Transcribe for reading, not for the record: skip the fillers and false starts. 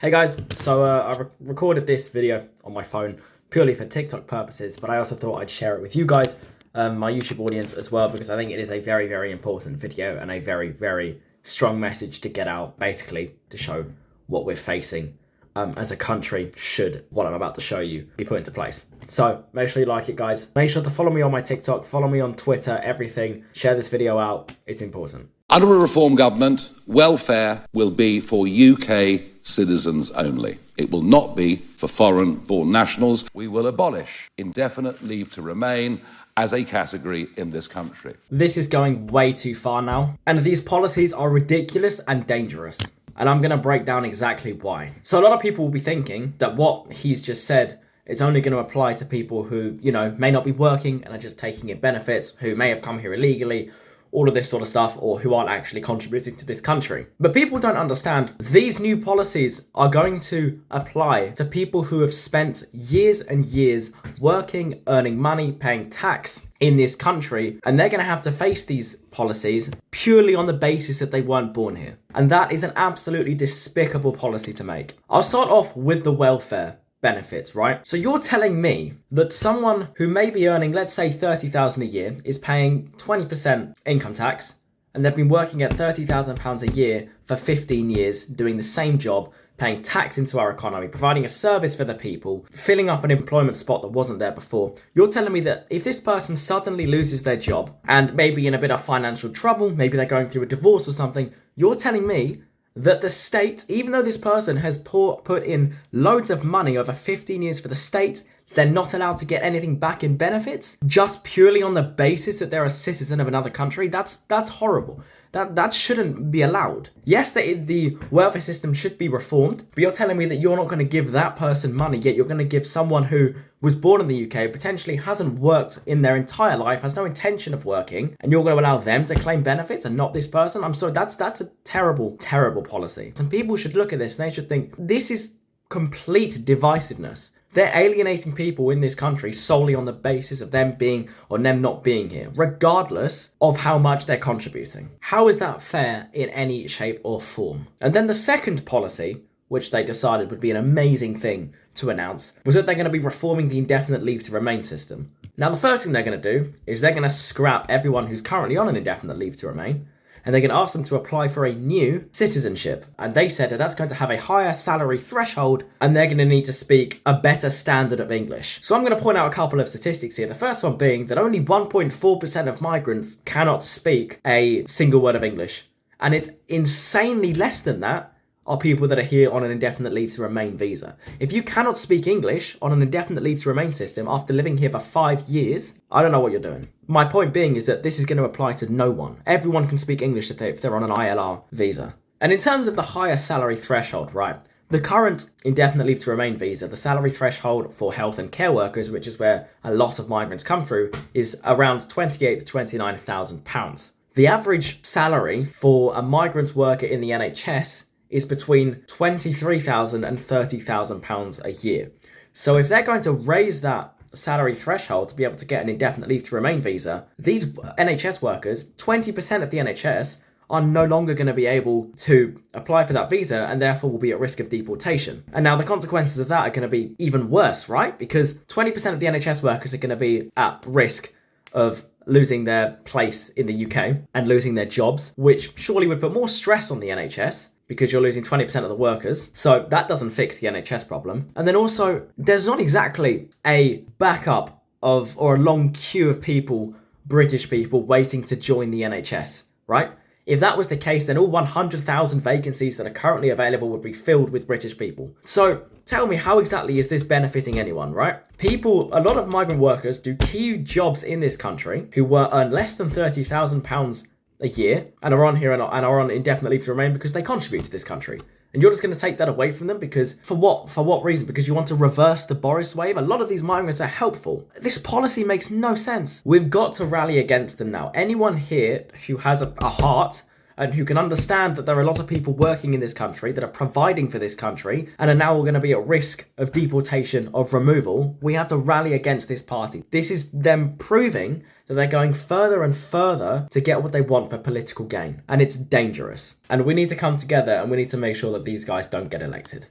Hey guys, so I recorded this video on my phone purely for TikTok purposes, but I also thought I'd share it with you guys, my YouTube audience as well, because I think it is a very, very important video and a very, very strong message to get out, basically to show what we're facing as a country should what I'm about to show you be put into place. So make sure you like it, guys. Make sure to follow me on my TikTok, follow me on Twitter, everything. Share this video out. It's important. Under a reform government, welfare will be for UK citizens only. It will not be for foreign-born nationals. We will abolish indefinite leave to remain as a category in this country. This is going way too far now, and these policies are ridiculous and dangerous. And I'm going to break down exactly why. So a lot of people will be thinking that what he's just said is only going to apply to people who, may not be working and are just taking in benefits, who may have come here illegally, all of this sort of stuff, or who aren't actually contributing to this country. But people don't understand these new policies are going to apply to people who have spent years and years working, earning money, paying tax in this country, and they're going to have to face these policies purely on the basis that they weren't born here. And that is an absolutely despicable policy to make. I'll start off with the welfare benefits, right? So you're telling me that someone who may be earning, let's say, 30,000 a year is paying 20% income tax, and they've been working at £30,000 a year for 15 years, doing the same job, paying tax into our economy, providing a service for the people, filling up an employment spot that wasn't there before. You're telling me that if this person suddenly loses their job and maybe in a bit of financial trouble, maybe they're going through a divorce or something, you're telling me that the state, even though this person has put in loads of money over 15 years for the state, they're not allowed to get anything back in benefits just purely on the basis that they're a citizen of another country? That's horrible. That shouldn't be allowed. Yes, the welfare system should be reformed, but you're telling me that you're not going to give that person money, yet you're going to give someone who was born in the UK, potentially hasn't worked in their entire life, has no intention of working, and you're going to allow them to claim benefits and not this person? I'm sorry, that's a terrible, terrible policy. Some people should look at this and they should think, this is complete divisiveness. They're alienating people in this country solely on the basis of them being or them not being here, regardless of how much they're contributing. How is that fair in any shape or form? And then the second policy, which they decided would be an amazing thing to announce, was that they're going to be reforming the indefinite leave to remain system. Now, the first thing they're going to do is they're going to scrap everyone who's currently on an indefinite leave to remain, and they're going to ask them to apply for a new citizenship. And they said that that's going to have a higher salary threshold, and they're going to need to speak a better standard of English. So I'm going to point out a couple of statistics here. The first one being that only 1.4% of migrants cannot speak a single word of English. And it's insanely less than that are people that are here on an indefinite leave to remain visa. If you cannot speak English on an indefinite leave to remain system after living here for 5 years, I don't know what you're doing. My point being is that this is going to apply to no one. Everyone can speak English if they're on an ILR visa. And in terms of the higher salary threshold, right, the current indefinite leave to remain visa, the salary threshold for health and care workers, which is where a lot of migrants come through, is around £28,000 to £29,000. The average salary for a migrant worker in the NHS is between £23,000 and £30,000 a year. So if they're going to raise that salary threshold to be able to get an indefinite leave to remain visa, these NHS workers, 20% of the NHS, are no longer going to be able to apply for that visa and therefore will be at risk of deportation. And now the consequences of that are going to be even worse, right? Because 20% of the NHS workers are going to be at risk of losing their place in the UK and losing their jobs, which surely would put more stress on the NHS because you're losing 20% of the workers. So that doesn't fix the NHS problem. And then also, there's not exactly a backup of or a long queue of people, British people, waiting to join the NHS, right? If that was the case, then all 100,000 vacancies that are currently available would be filled with British people. So tell me, how exactly is this benefiting anyone, right? A lot of migrant workers do key jobs in this country who earn less than £30,000 a year and are on here and are on indefinite leave to remain because they contribute to this country. And you're just going to take that away from them because for what reason? Because you want to reverse the Boris wave? A lot of these migrants are helpful. This policy makes no sense. We've got to rally against them now. Anyone here who has a heart and who can understand that there are a lot of people working in this country that are providing for this country and are now going to be at risk of deportation, of removal, we have to rally against this party. This is them proving that they're going further and further to get what they want for political gain. And it's dangerous. And we need to come together and we need to make sure that these guys don't get elected.